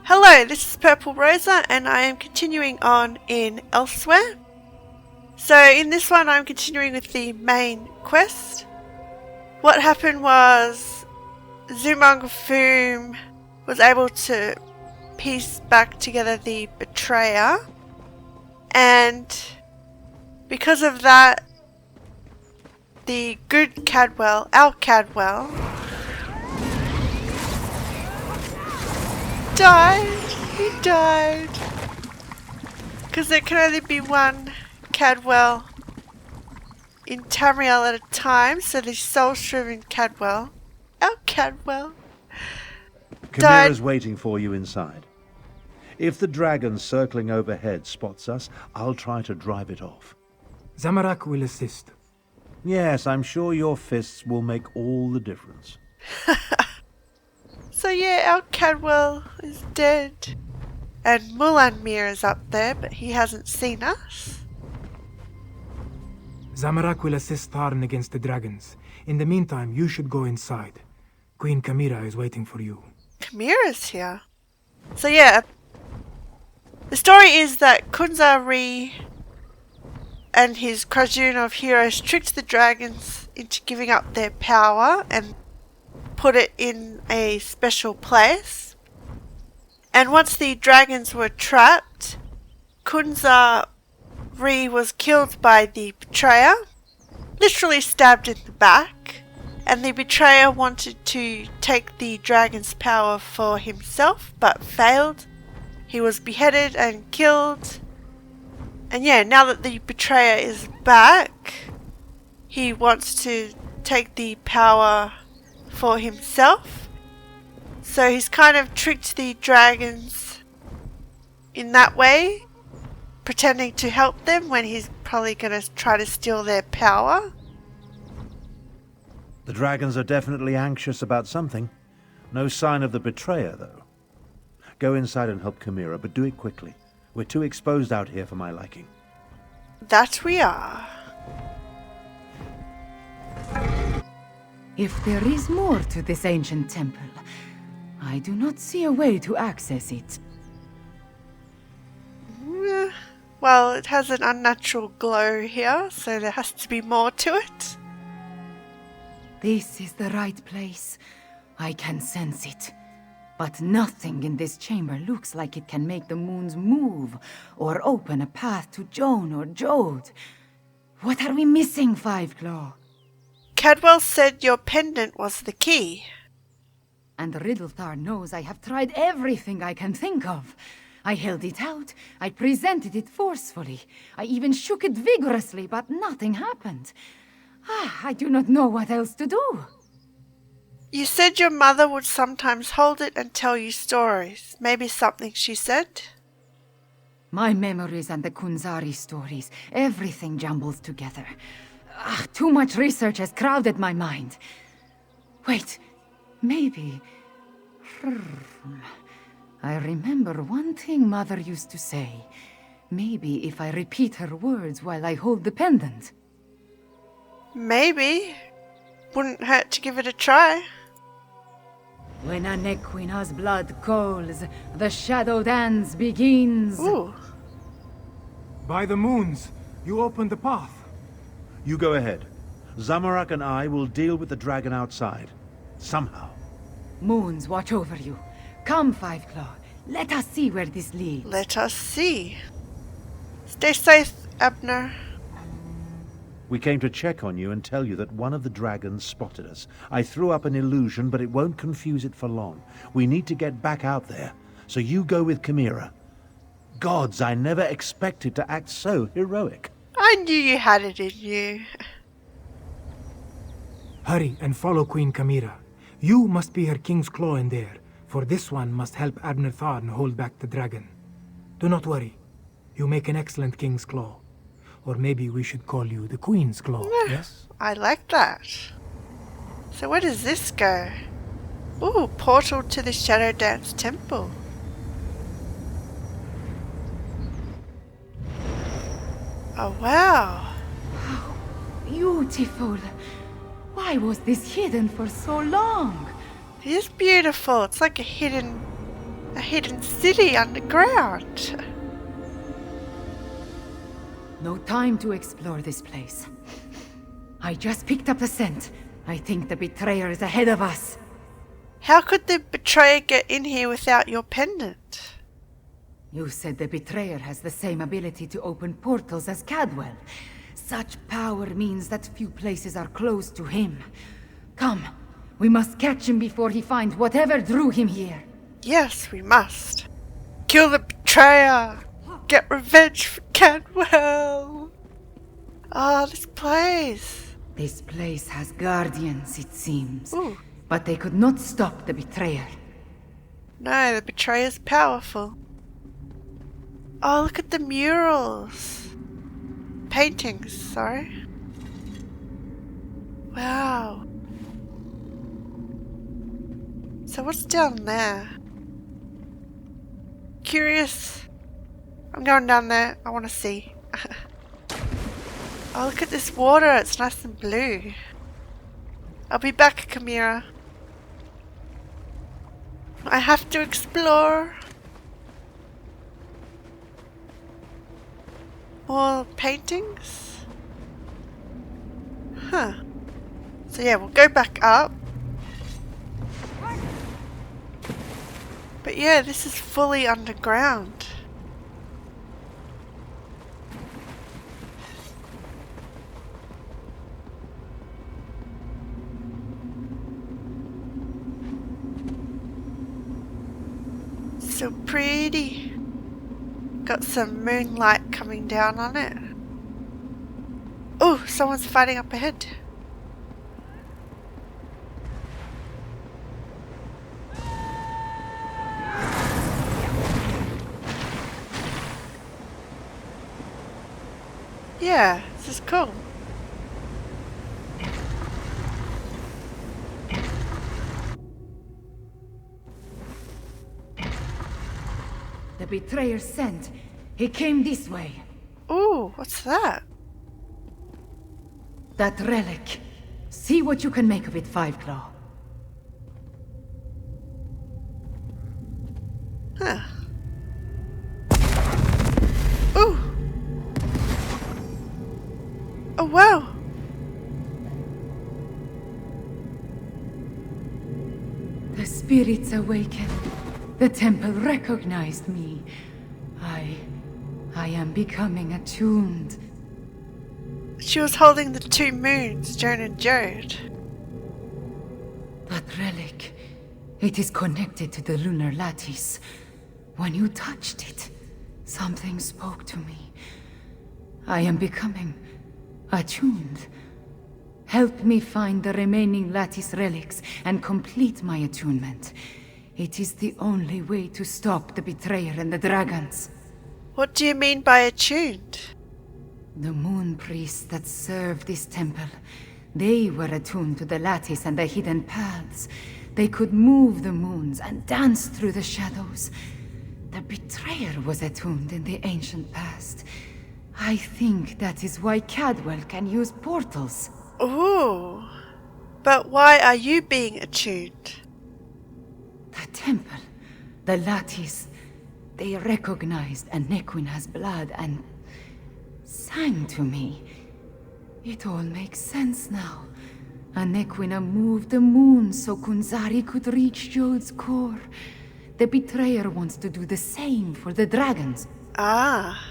Hello, this is Purple Rosa and I am continuing on in Elsweyr. So in this one I'm continuing with the main quest. What happened was Zumongfoom was able to piece back together the betrayer, and because of that the good Cadwell, our Cadwell, he died. Because there can only be one Cadwell in Tamriel at a time, so the soul-shriven Cadwell, our Cadwell, died. Chimera's waiting for you inside. If the dragon circling overhead spots us, I'll try to drive it off. Zamorak will assist. Yes, I'm sure your fists will make all the difference. So yeah, our Cadwell is dead. And Mulanmir is up there, but he hasn't seen us. Zamorak will assist Tharn against the dragons. In the meantime, you should go inside. Queen Chimera is waiting for you. Chimera's here. So yeah, the story is that Kunzari and his Krajun of heroes tricked the dragons into giving up their power and put it in a special place. And once the dragons were trapped, Kunzari was killed by the betrayer, literally stabbed in the back, and the betrayer wanted to take the dragon's power for himself but failed. He was beheaded and killed. And yeah, now that the betrayer is back, he wants to take the power for himself. So he's kind of tricked the dragons in that way, pretending to help them when he's probably going to try to steal their power. The dragons are definitely anxious about something. No sign of the betrayer, though. Go inside and help Chimera, but do it quickly. We're too exposed out here for my liking. That we are. If there is more to this ancient temple, I do not see a way to access it. Well, it has an unnatural glow here, so there has to be more to it. This is the right place. I can sense it. But nothing in this chamber looks like it can make the moons move or open a path to Joan or Jode. What are we missing, Fiveclaw? Cadwell said your pendant was the key. And Riddlethar knows I have tried everything I can think of. I held it out, I presented it forcefully, I even shook it vigorously, but nothing happened. I do not know what else to do. You said your mother would sometimes hold it and tell you stories. Maybe something she said? My memories and the Kunzari stories, everything jumbles together. Too much research has crowded my mind. Wait, maybe... I remember one thing Mother used to say. Maybe if I repeat her words while I hold the pendant. Maybe. Wouldn't hurt to give it a try. When a Nequina's blood calls, the shadow dance begins. Ooh. By the moons, you open the path. You go ahead. Zamorak and I will deal with the dragon outside. Somehow. Moons watch over you. Come, Fiveclaw. Let us see where this leads. Let us see. Stay safe, Abner. We came to check on you and tell you that one of the dragons spotted us. I threw up an illusion, but it won't confuse it for long. We need to get back out there, so you go with Chimera. Gods, I never expected to act so heroic. I knew you had it in you. Hurry and follow Queen Chimera. You must be her king's claw in there, for this one must help Abner Tharn hold back the dragon. Do not worry. You make an excellent king's claw. Or maybe we should call you the Queen's Claw, yes? I like that. So where does this go? Ooh, portal to the Shadow Dance Temple. Oh, wow. How beautiful. Why was this hidden for so long? It is beautiful. It's like a hidden A hidden city underground. No time to explore this place. I just picked up the scent. I think the betrayer is ahead of us. How could the betrayer get in here without your pendant? You said the betrayer has the same ability to open portals as Cadwell. Such power means that few places are close to him. Come, we must catch him before he finds whatever drew him here. Yes, we must. Kill the betrayer. Get revenge for Cadwell. Ah, this place. This place has guardians, it seems. Ooh. But they could not stop the betrayer. No, the betrayer's powerful. Oh, look at the murals. Paintings, sorry. Wow. So what's down there? Curious. I'm going down there. I want to see. Oh, look at this water. It's nice and blue. I'll be back, Chimera. I have to explore. More paintings? Huh. So yeah, we'll go back up. But yeah, this is fully underground. So pretty. Got some moonlight coming down on it. Oh, someone's fighting up ahead. Yeah, this is cool. The betrayer sent. He came this way. Ooh, what's that? That relic. See what you can make of it, Five Claw. Huh. Ooh. Oh wow. The spirits awaken. The temple recognized me. I am becoming attuned. She was holding the two moons, Joan and Jode. That relic. It is connected to the lunar lattice. When you touched it, something spoke to me. I am becoming attuned. Help me find the remaining lattice relics and complete my attunement. It is the only way to stop the betrayer and the dragons. What do you mean by attuned? The moon priests that serve this temple, they were attuned to the lattice and the hidden paths. They could move the moons and dance through the shadows. The betrayer was attuned in the ancient past. I think that is why Cadwell can use portals. Ooh. But why are you being attuned? The temple, the lattice, they recognized Anequina's blood and sang to me. It all makes sense now. Anequina moved the moon so Kunzari could reach Jode's core. The betrayer wants to do the same for the dragons. Ah.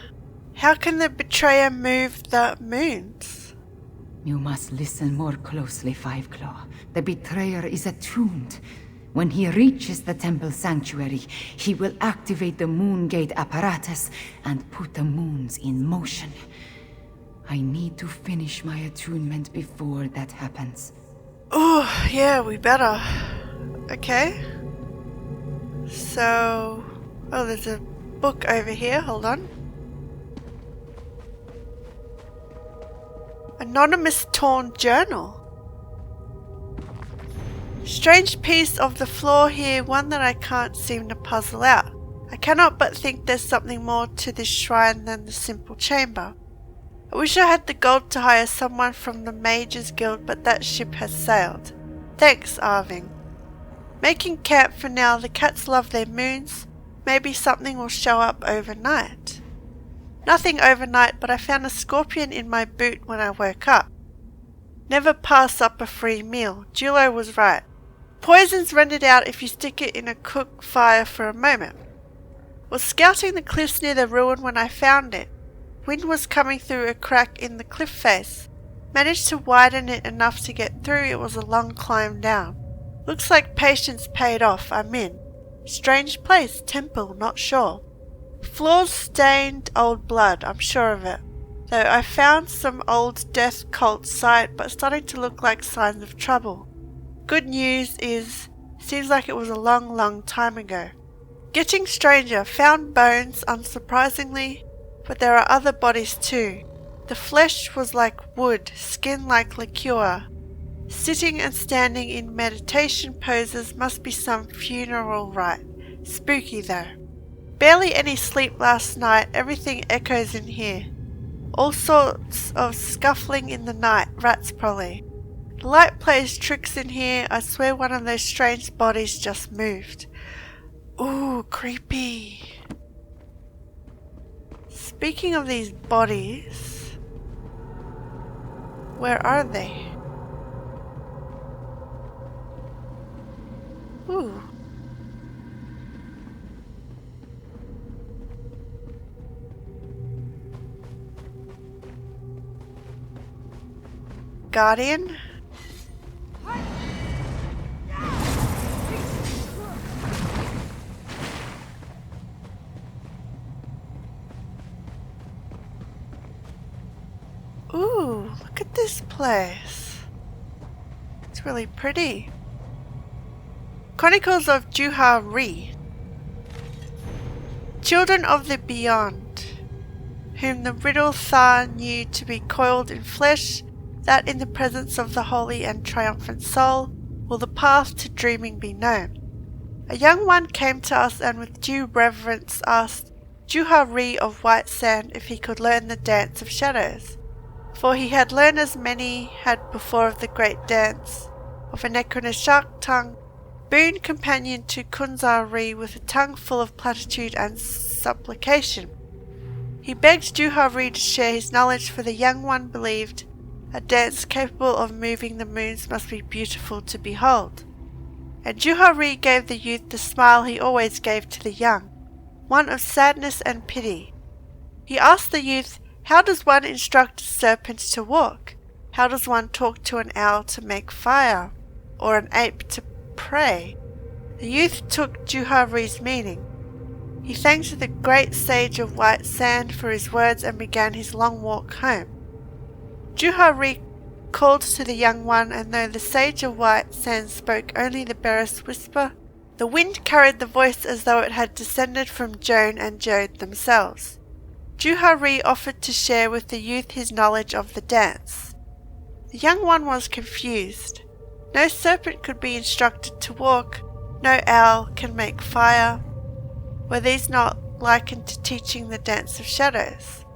How can the betrayer move the moons? You must listen more closely, Five Claw. The betrayer is attuned. When he reaches the temple sanctuary, he will activate the moon gate apparatus and put the moons in motion. I need to finish my attunement before that happens. Oh, yeah, we better. Okay. So... Oh, there's a book over here. Hold on. Anonymous torn journal. Strange piece of the floor here, one that I can't seem to puzzle out. I cannot but think there's something more to this shrine than the simple chamber. I wish I had the gold to hire someone from the Mages Guild, but that ship has sailed. Thanks, Arving. Making camp for now. The cats love their moons. Maybe something will show up overnight. Nothing overnight, but I found a scorpion in my boot when I woke up. Never pass up a free meal. Julo was right. Poison's rendered out if you stick it in a cook fire for a moment. Was scouting the cliffs near the ruin when I found it. Wind was coming through a crack in the cliff face. Managed to widen it enough to get through. It was a long climb down. Looks like patience paid off. I'm in. Strange place, temple, not sure. Floors stained old blood, I'm sure of it. Though I found some old death cult site, but starting to look like signs of trouble. Good news is, seems like it was a long time ago. Getting stranger, found bones, unsurprisingly, but there are other bodies too. The flesh was like wood, skin like liqueur. Sitting and standing in meditation poses must be some funeral rite. Spooky though. Barely any sleep last night, everything echoes in here. All sorts of scuffling in the night, rats probably. The light plays tricks in here, I swear one of those strange bodies just moved. Ooh, creepy. Speaking of these bodies, where are they? Ooh. Guardian? Ooh, look at this place. It's really pretty. Chronicles of Juha-Ri. Children of the Beyond, whom the riddle Thar knew to be coiled in flesh, that in the presence of the holy and triumphant soul will the path to dreaming be known. A young one came to us and with due reverence asked Juha-Ri of White Sand if he could learn the dance of shadows, for he had learned as many had before of the great dance of a Necroneshak tongue, boon companion to Kunza-Ri with a tongue full of platitude and supplication. He begged Juha-Ri to share his knowledge, for the young one believed a dance capable of moving the moons must be beautiful to behold. And Juha-Ri gave the youth the smile he always gave to the young, one of sadness and pity. He asked the youth, how does one instruct a serpent to walk? How does one talk to an owl to make fire? Or an ape to pray? The youth took Juha-Ri's meaning. He thanked the great sage of White Sand for his words and began his long walk home. Juha-Ri called to the young one, and though the sage of White Sand spoke only the barest whisper, the wind carried the voice as though it had descended from Joan and Jode themselves. Juha-Ri offered to share with the youth his knowledge of the dance. The young one was confused. No serpent could be instructed to walk, no owl can make fire. Were these not likened to teaching the dance of shadows?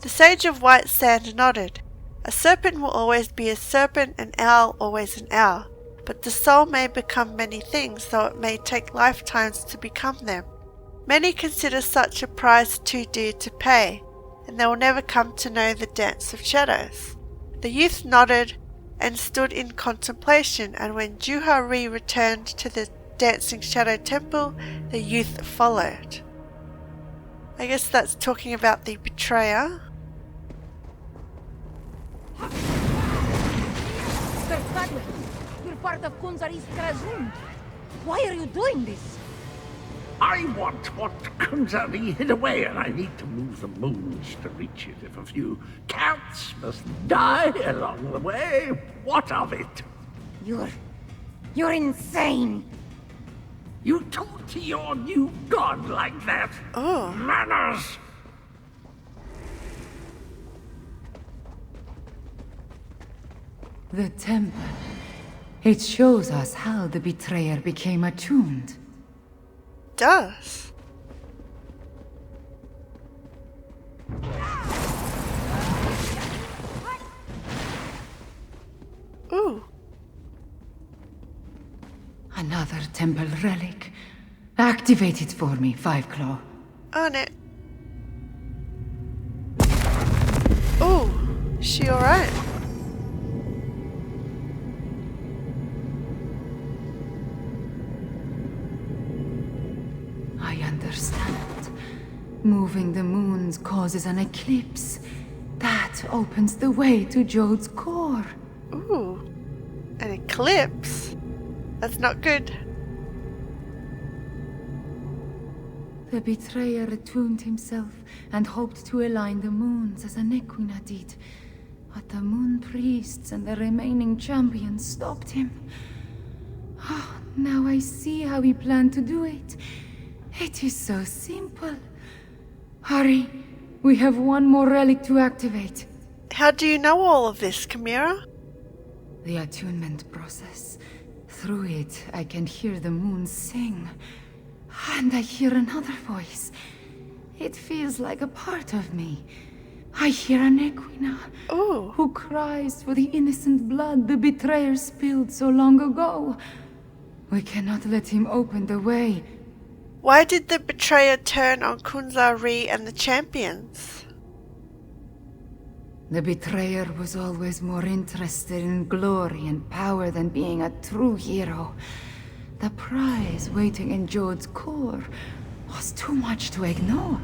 The sage of White Sand nodded. A serpent will always be a serpent, an owl always an owl, but the soul may become many things, though it may take lifetimes to become them. Many consider such a price too dear to pay, and they will never come to know the dance of shadows. The youth nodded and stood in contemplation, and when Juha-Ri returned to the dancing shadow temple, the youth followed. I guess that's talking about the betrayer. You're part of Kunzari's Krazund. Why are you doing this? I want what Kunzari hid away, and I need to move the moons to reach it. If a few cats must die along the way, what of it? You're insane. You talk to your new god like that? Oh. Manners! The temple. It shows us how the betrayer became attuned. Does. Ooh. Another temple relic. Activate it for me, Five Claw. On it. Ooh, is she alright? I understand. Moving the moons causes an eclipse. That opens the way to Jode's core. Ooh, an eclipse? That's not good. The betrayer attuned himself and hoped to align the moons as Anequina did. But the moon priests and the remaining champions stopped him. Ah, now I see how he planned to do it. It is so simple. Hurry, we have one more relic to activate. How do you know all of this, Chimera? The attunement process. Through it, I can hear the moon sing. And I hear another voice. It feels like a part of me. I hear Anequina, Ooh. who cries for the innocent blood the betrayer spilled so long ago. We cannot let him open the way. Why did the betrayer turn on Kunzari and the champions? The betrayer was always more interested in glory and power than being a true hero. The prize waiting in Jode's core was too much to ignore.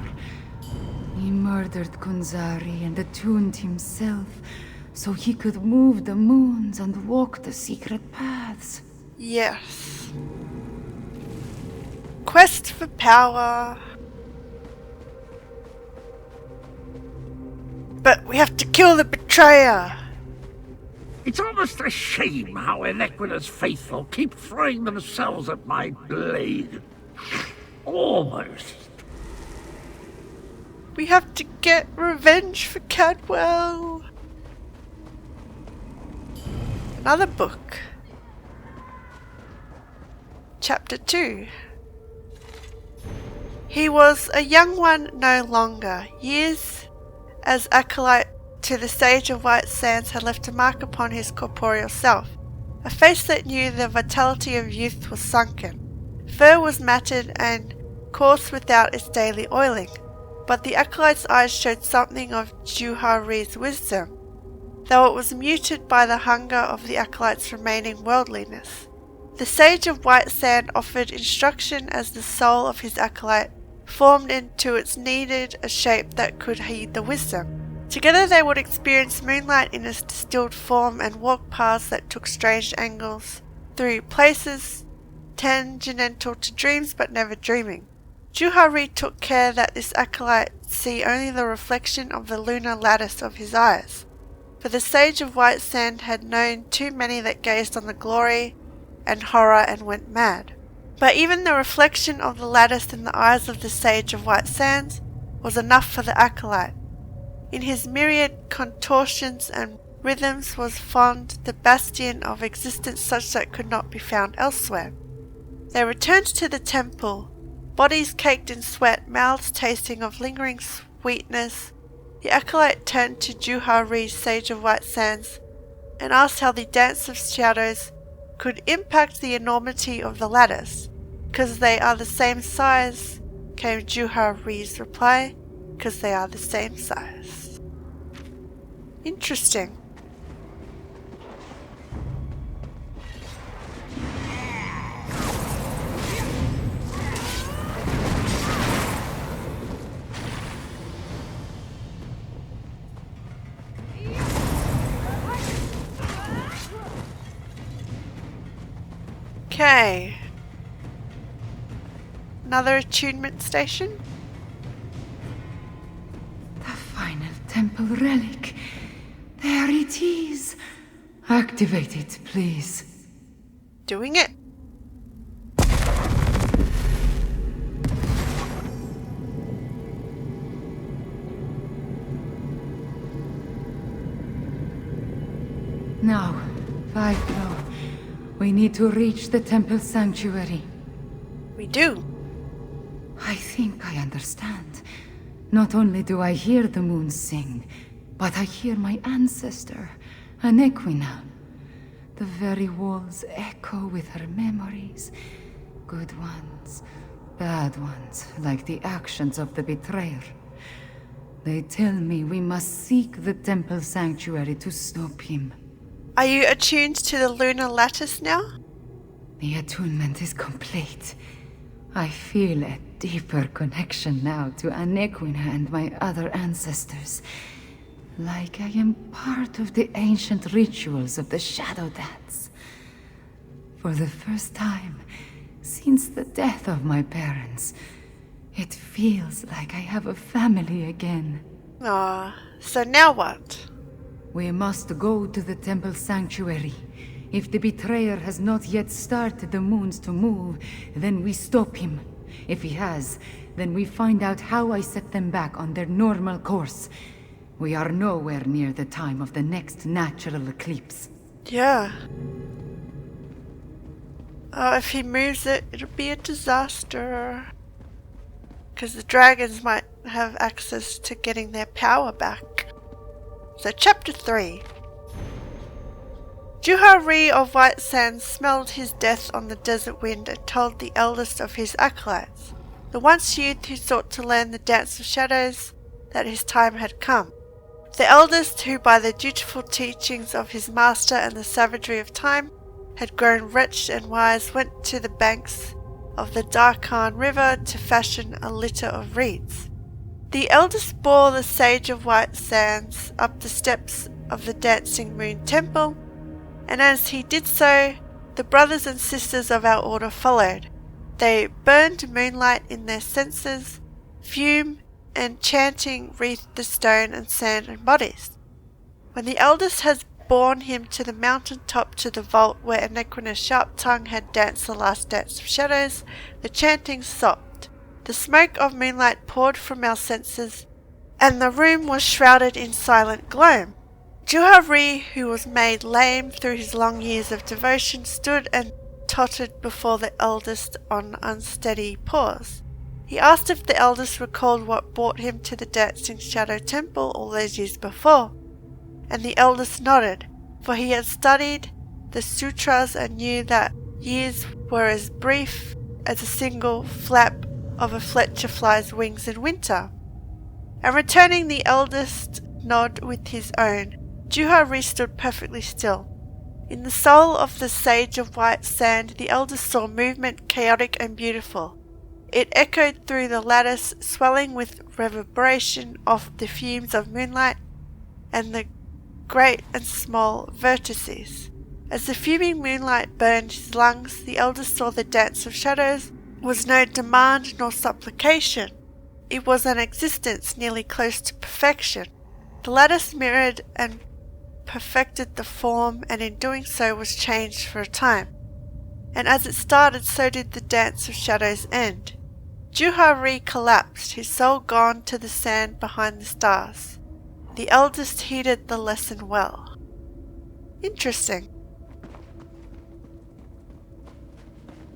He murdered Kunzari and attuned himself so he could move the moons and walk the secret paths. Yes. Quest for power. But we have to kill the betrayer. It's almost a shame how Inequina's faithful keep throwing themselves at my blade. Almost. We have to get revenge for Cadwell. Another book. Chapter 2. He was a young one no longer. Years as acolyte to the Sage of White Sands had left a mark upon his corporeal self. A face that knew the vitality of youth was sunken. Fur was matted and coarse without its daily oiling. But the acolyte's eyes showed something of Juhari's wisdom, though it was muted by the hunger of the acolyte's remaining worldliness. The Sage of White Sand offered instruction as the soul of his acolyte formed into its needed a shape that could heed the wisdom. Together they would experience moonlight in its distilled form and walk paths that took strange angles, through places tangential to dreams but never dreaming. Juhari took care that this acolyte see only the reflection of the lunar lattice of his eyes, for the Sage of White Sand had known too many that gazed on the glory and horror and went mad. But even the reflection of the lattice in the eyes of the Sage of White Sands was enough for the acolyte. In his myriad contortions and rhythms was found the bastion of existence such that could not be found elsewhere. They returned to the temple, bodies caked in sweat, mouths tasting of lingering sweetness. The acolyte turned to Juhari, Sage of White Sands, and asked how the dance of shadows could impact the enormity of the lattice. "'Cause they are the same size," came Juhari's reply. "'Cause they are the same size." Interesting. Okay. Another attunement station? The final temple relic. There it is. Activate it, please. Doing it. Now, Five Claw. We need to reach the temple sanctuary. We do. I think I understand. Not only do I hear the moon sing, but I hear my ancestor, Anequina. The very walls echo with her memories. Good ones, Bad ones, like the actions of the betrayer. They tell me we must seek the temple sanctuary to stop him. Are you attuned to the lunar lattice now? The attunement is complete. I feel a deeper connection now to Anequina and my other ancestors. Like I am part of the ancient rituals of the Shadow Dance. For the first time since the death of my parents, it feels like I have a family again. Ah, so now what? We must go to the temple sanctuary. If the betrayer has not yet started the moons to move, then we stop him. If he has, then we find out how I set them back on their normal course. We are nowhere near the time of the next natural eclipse. Yeah. Oh, if he moves it, it'll be a disaster. Because the dragons might have access to getting their power back. So, Chapter 3. Juhari of White Sands smelled his death on the desert wind and told the eldest of his acolytes, the once youth who sought to learn the Dance of Shadows, that his time had come. The eldest, who by the dutiful teachings of his master and the savagery of time had grown wretched and wise, went to the banks of the Darkhan River to fashion a litter of reeds. The eldest bore the Sage of White Sands up the steps of the Dancing Moon Temple, and as he did so, the brothers and sisters of our order followed. They burned moonlight in their senses, fume and chanting wreathed the stone and sand and bodies. When the eldest has borne him to the mountain top to the vault where Anequina's sharp tongue had danced the last dance of shadows, the chanting stopped. The smoke of moonlight poured from our senses, and the room was shrouded in silent gloom. Juhari, who was made lame through his long years of devotion, stood and tottered before the eldest on unsteady paws. He asked if the eldest recalled what brought him to the Dancing Shadow Temple all those years before, and the eldest nodded, for he had studied the sutras and knew that years were as brief as a single flap of a Fletcher fly's wings in winter. And returning the eldest nod with his own, Juhari stood perfectly still. In the soul of the Sage of White Sand, the eldest saw movement chaotic and beautiful. It echoed through the lattice, swelling with reverberation of the fumes of moonlight and the great and small vertices. As the fuming moonlight burned his lungs, the eldest saw the Dance of Shadows was no demand nor supplication. It was an existence nearly close to perfection. The lattice mirrored and perfected the form, and in doing so was changed for a time. And as it started, so did the Dance of Shadows end. Juhari collapsed, his soul gone to the sand behind the stars. The eldest heeded the lesson well. Interesting.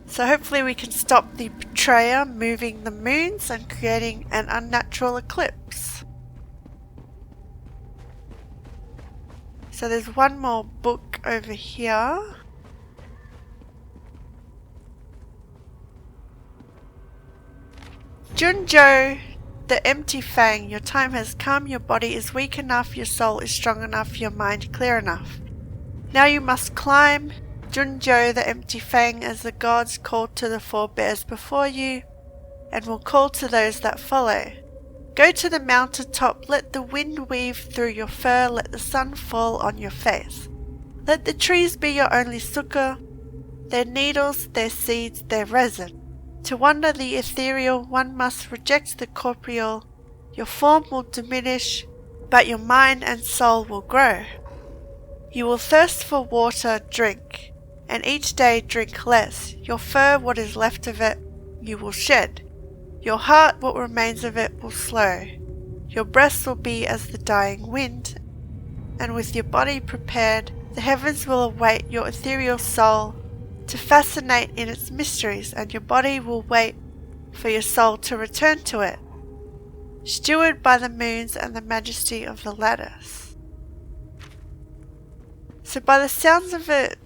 So hopefully we can stop the betrayer moving the moons and creating an unnatural eclipse. So there's one more book over here. Junjo, the Empty Fang, your time has come, your body is weak enough, your soul is strong enough, your mind clear enough. Now you must climb Junjo, the Empty Fang, as the gods called to the forebears before you, and will call to those that follow. Go to the mountain top, let the wind weave through your fur, let the sun fall on your face. Let the trees be your only succor, their needles, their seeds, their resin. To wander the ethereal, one must reject the corporeal. Your form will diminish, but your mind and soul will grow. You will thirst for water, drink, and each day drink less. Your fur, what is left of it, you will shed. Your heart, what remains of it, will slow. Your breath will be as the dying wind, and with your body prepared, the heavens will await your ethereal soul to fascinate in its mysteries, and your body will wait for your soul to return to it, stewarded by the moons and the majesty of the lattice. So by the sounds of it...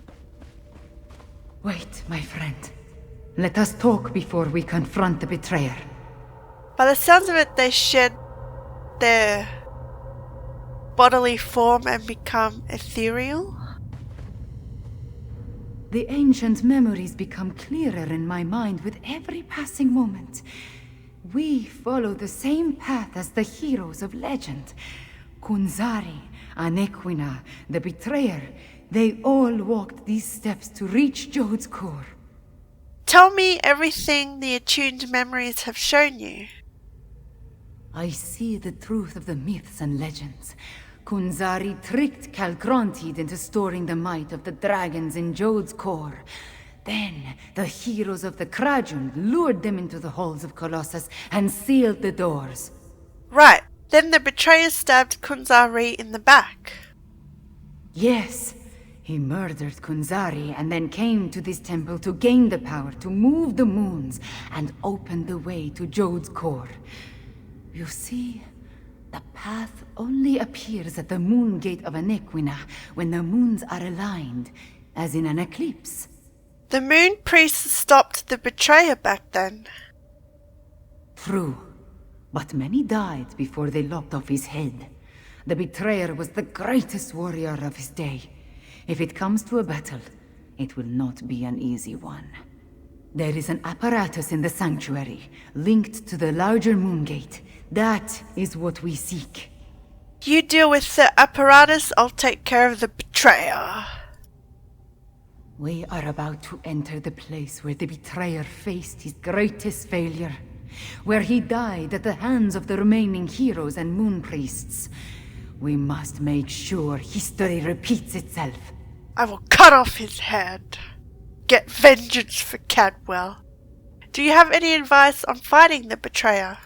Wait, my friend. Let us talk before we confront the betrayer. By the sounds of it, they shed their bodily form and become ethereal. The ancient memories become clearer in my mind with every passing moment. We follow the same path as the heroes of legend. Kunzari, Anequina, the betrayer, they all walked these steps to reach Jode's core. Tell me everything the attuned memories have shown you. I see the truth of the myths and legends. Kunzari tricked Calcrontid into storing the might of the dragons in Jode's core. Then, the heroes of the Krajund lured them into the halls of Colossus and sealed the doors. Right. Then the betrayer stabbed Kunzari in the back. Yes. He murdered Kunzari and then came to this temple to gain the power to move the moons and open the way to Jode's core. You see, the path only appears at the moon gate of Anequina when the moons are aligned, as in an eclipse. The moon priests stopped the betrayer back then. True, but many died before they lopped off his head. The betrayer was the greatest warrior of his day. If it comes to a battle, it will not be an easy one. There is an apparatus in the sanctuary, linked to the larger moon gate. That is what we seek. You deal with the apparatus, I'll take care of the betrayer. We are about to enter the place where the betrayer faced his greatest failure, where he died at the hands of the remaining heroes and moon priests. We must make sure history repeats itself. I will cut off his head. Get vengeance for Cadwell. Do you have any advice on fighting the betrayer?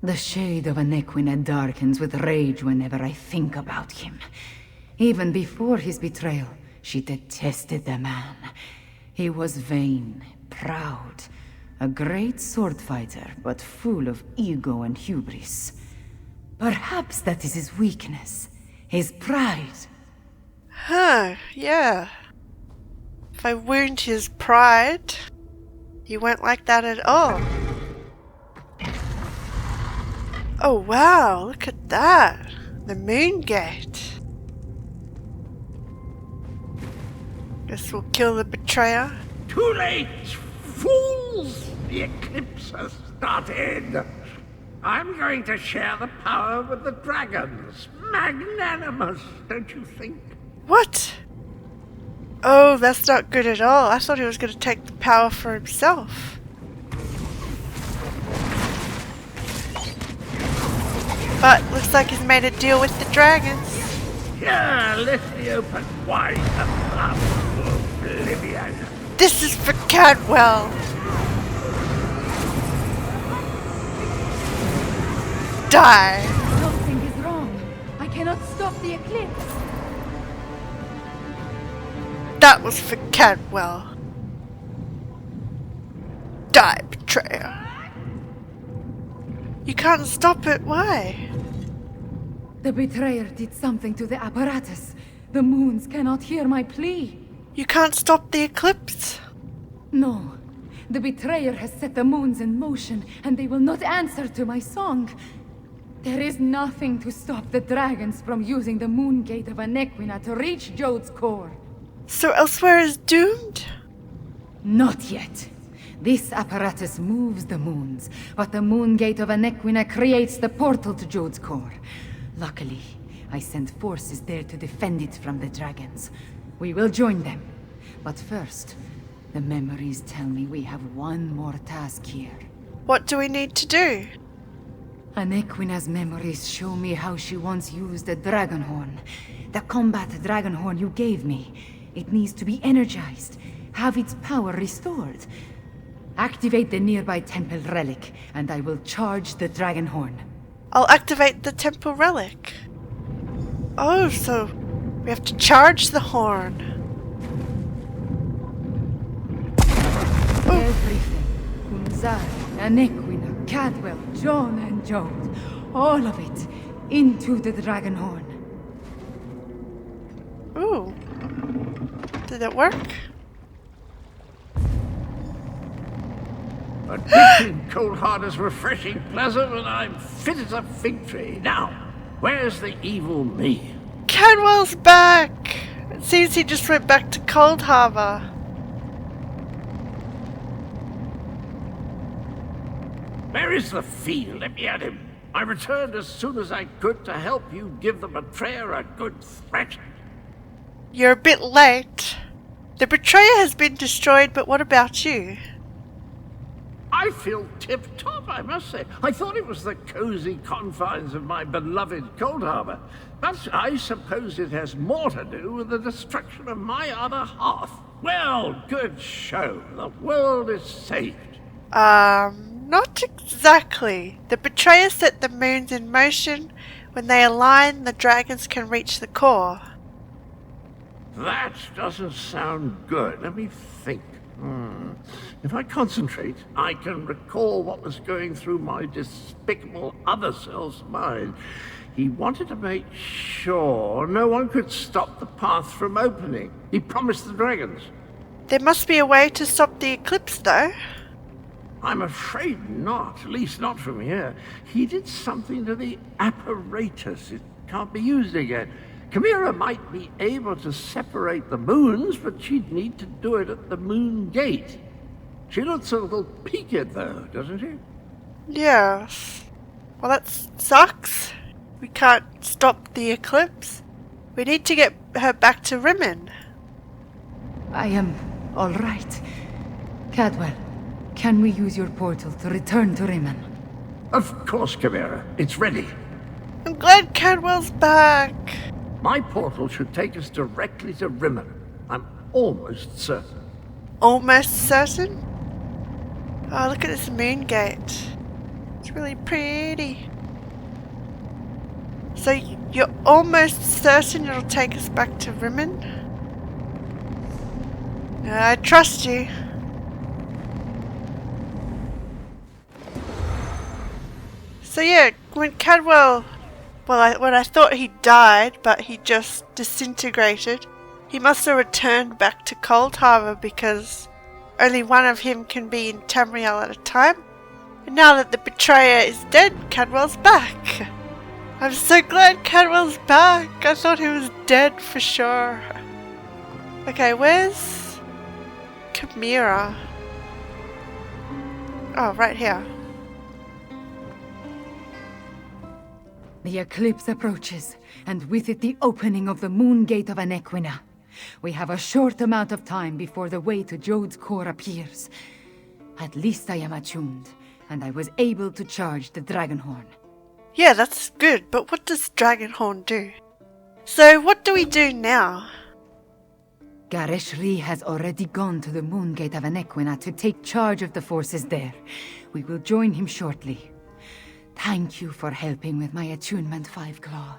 The shade of Anequina darkens with rage whenever I think about him. Even before his betrayal, she detested the man. He was vain, proud, a great sword fighter, but full of ego and hubris. Perhaps that is his weakness, his pride. Huh, yeah. If I wound his pride, he won't like that at all. Oh wow, look at that. The moon gate. Guess we'll kill the betrayer. Too late, fools! The eclipse has started. I'm going to share the power with the dragons. Magnanimous, don't you think? What? Oh, that's not good at all. I thought he was going to take the power for himself. But looks like he's made a deal with the dragons. Here, let me open wide the mouth of oblivion. This is for Cadwell. Die. Something is wrong. I cannot stop the eclipse. That was for Cadwell. Die, betrayer. You can't stop it, why? The betrayer did something to the apparatus. The moons cannot hear my plea. You can't stop the eclipse. No. The betrayer has set the moons in motion, and they will not answer to my song. There is nothing to stop the dragons from using the moon gate of Anequina to reach Jode's core. So Elsweyr is doomed? Not yet. This apparatus moves the moons, but the moon gate of Anequina creates the portal to Jode's core. Luckily, I sent forces there to defend it from the dragons. We will join them. But first, the memories tell me we have one more task here. What do we need to do? Anequina's memories show me how she once used a dragon horn. The combat dragon horn you gave me. It needs to be energized, have its power restored. Activate the nearby temple relic, and I will charge the dragon horn. I'll activate the temple relic. Oh, so we have to charge the horn. Everything. Kunzari, Anequina, Cadwell, John and Jode. All of it. Into the dragon horn. Ooh. Did it work? A dip in cold heart is refreshing pleasant, and I'm fit as a fig tree. Now, where's the evil me? Cadwell's back! It seems he just went back to Cold Harbor. Where is the fiend? Let me at him. I returned as soon as I could to help you give the betrayer a good thrashing. You're a bit late. The betrayer has been destroyed, but what about you? I feel tip-top, I must say. I thought it was the cozy confines of my beloved Cold Harbor, but I suppose it has more to do with the destruction of my other half. Well, good show. The world is saved. Not exactly. The betrayer set the moons in motion. When they align, the dragons can reach the core. That doesn't sound good. Let me think. If I concentrate, I can recall what was going through my despicable other self's mind. He wanted to make sure no one could stop the path from opening. He promised the dragons. There must be a way to stop the eclipse, though. I'm afraid not, at least not from here. He did something to the apparatus. It can't be used again. Chimera might be able to separate the moons, but she'd need to do it at the moon gate. She looks a little peaked, though, doesn't she? Yes. Well, that sucks. We can't stop the eclipse. We need to get her back to Rimmon. I am all right. Cadwell, can we use your portal to return to Rimmon? Of course, Chimera. It's ready. I'm glad Cadwell's back. My portal should take us directly to Rimmon. I'm almost certain. Almost certain? Oh, look at this moon gate. It's really pretty. So you're almost certain it'll take us back to Rimmon? I trust you. So yeah, when Cadwell... Well, when I thought he died, but he just disintegrated, he must have returned back to Cold Harbor because only one of him can be in Tamriel at a time. And now that the betrayer is dead, Cadwell's back. I'm so glad Cadwell's back. I thought he was dead for sure. Okay, where's Chimera? Oh, right here. The eclipse approaches, and with it the opening of the moon gate of Anequina. We have a short amount of time before the way to Jode's core appears. At least I am attuned, and I was able to charge the Dragonhorn. Yeah, that's good, but what does Dragonhorn do? So what do we do now? Gareshri has already gone to the moon gate of Anequina to take charge of the forces there. We will join him shortly. Thank you for helping with my attunement, Fiveclaw.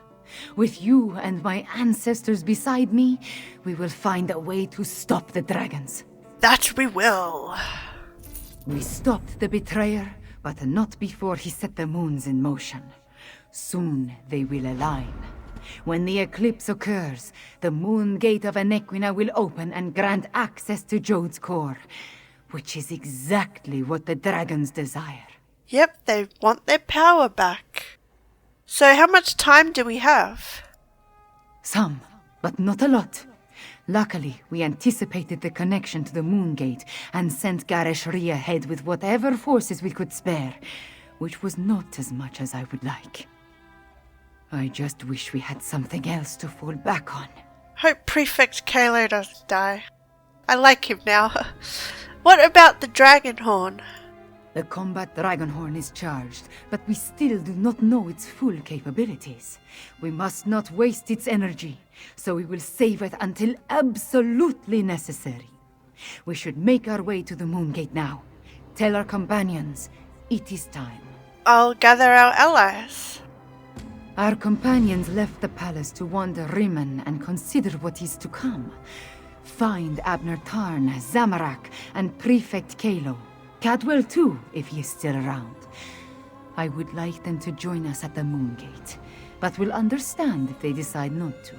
With you and my ancestors beside me, we will find a way to stop the dragons. That we will. We stopped the betrayer, but not before he set the moons in motion. Soon they will align. When the eclipse occurs, the moon gate of Anequina will open and grant access to Jode's core, which is exactly what the dragons desire. Yep, they want their power back. So how much time do we have? Some, but not a lot. Luckily, we anticipated the connection to the moon gate and sent Gareshri ahead with whatever forces we could spare, which was not as much as I would like. I just wish we had something else to fall back on. Hope Prefect Kalo doesn't die. I like him now. What about the Dragonhorn? The combat Dragonhorn is charged, but we still do not know its full capabilities. We must not waste its energy, so we will save it until absolutely necessary. We should make our way to the moon gate now. Tell our companions, it is time. I'll gather our allies. Our companions left the palace to wander Rimmon and consider what is to come. Find Abner Tarn, Zamarak, and Prefect Kalo. Cadwell too, if he is still around. I would like them to join us at the moon gate, but will understand if they decide not to.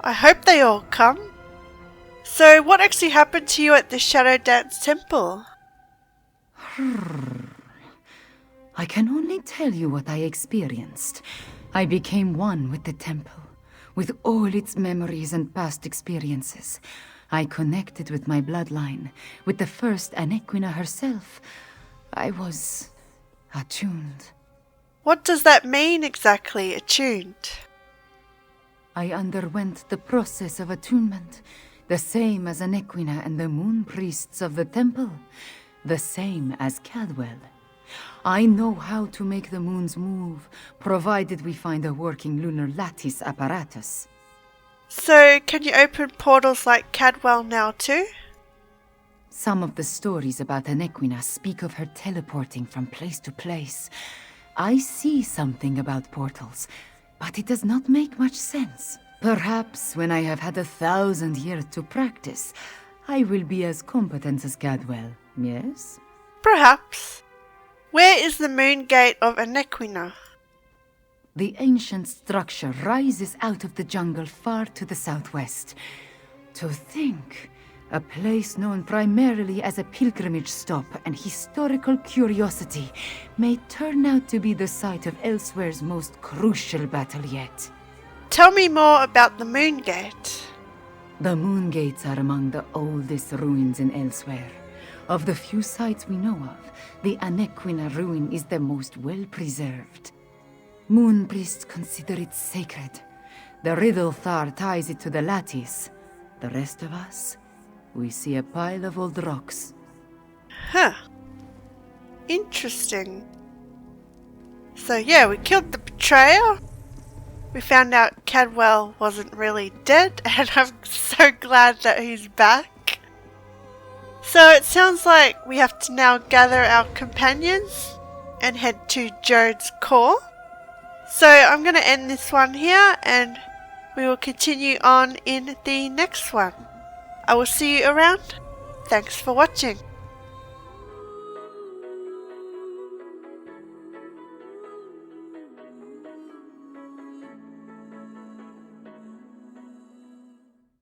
I hope they all come. So what actually happened to you at the Shadow Dance Temple? I can only tell you what I experienced. I became one with the temple, with all its memories and past experiences. I connected with my bloodline, with the first Anequina herself. I was attuned. What does that mean exactly, attuned? I underwent the process of attunement, the same as Anequina and the moon priests of the temple, the same as Cadwell. I know how to make the moons move, provided we find a working lunar lattice apparatus. So, can you open portals like Cadwell now too? Some of the stories about Anequina speak of her teleporting from place to place. I see something about portals, but it does not make much sense. Perhaps when I have had 1,000 years to practice, I will be as competent as Cadwell, yes? Perhaps. Where is the moon gate of Anequina? The ancient structure rises out of the jungle far to the southwest. To think, a place known primarily as a pilgrimage stop and historical curiosity may turn out to be the site of Elsweyr's most crucial battle yet. Tell me more about the moon gate. The moon gates are among the oldest ruins in Elsweyr. Of the few sites we know of, the Anequina ruin is the most well-preserved. Moon priests consider it sacred. The Riddlethar ties it to the lattice. The rest of us, we see a pile of old rocks. Huh. Interesting. So yeah, we killed the betrayer. We found out Cadwell wasn't really dead, and I'm so glad that he's back. So it sounds like we have to now gather our companions and head to Jode's core. So I'm going to end this one here, and we will continue on in the next one. I will see you around. Thanks for watching.